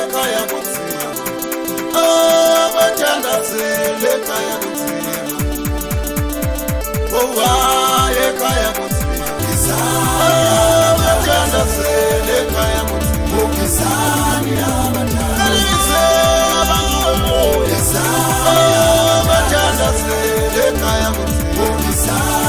ekhaya kunzima abathandazeli ekhaya kunzima oh hayi ekhaya kunzima abathandazeli ekhaya kunzima ukizani abathandazeli ekhaya kunzima ukizani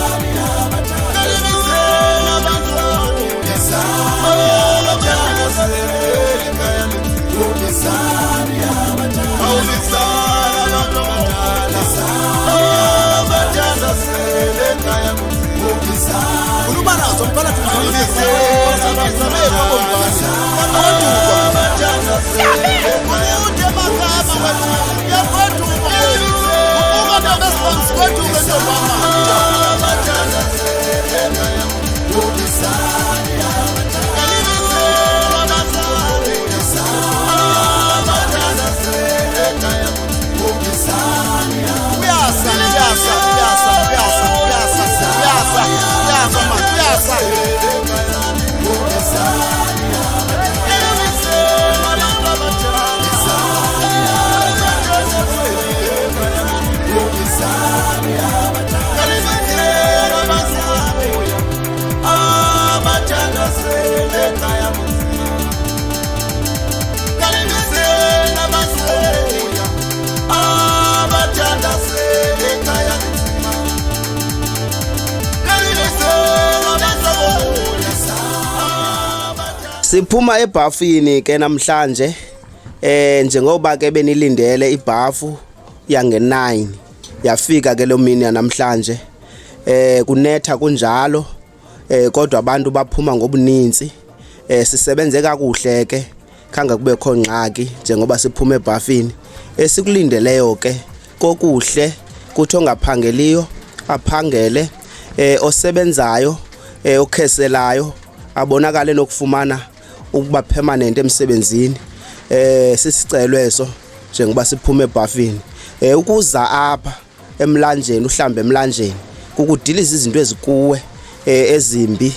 Siphuma ebhafini ke namhlanje njengoba ke benilindele ibhafu yange9 yafika ke lo mini namhlanje kunetha kunjalo kodwa abantu baphuma ngobuninzi sisebenze kakuhle ke khanga kube khona ngxaki njengoba siphuma ebhafini esikulindeleyo ke kokuhle kuthi ongaphangeliyo aphangele osebenzayo okheselayo abonakale nokufumana ukuba permanent emsebenzini sisicelo eso njengoba siphuma ebhafini ukuza apha emlanjeni uhlambe emlanjeni kukudiliza izinto ezikuwe ezimbi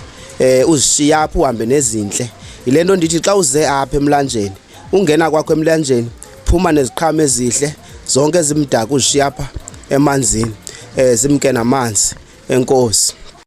uzishiya apha uhambe nezinhle yilento ndithi xa uze apha emlanjeni ungena kwakho emlanjeni phuma neziqhamo ezihle zonke ezimdaka uzishiya apha emanzini zimke namanzi enkosi.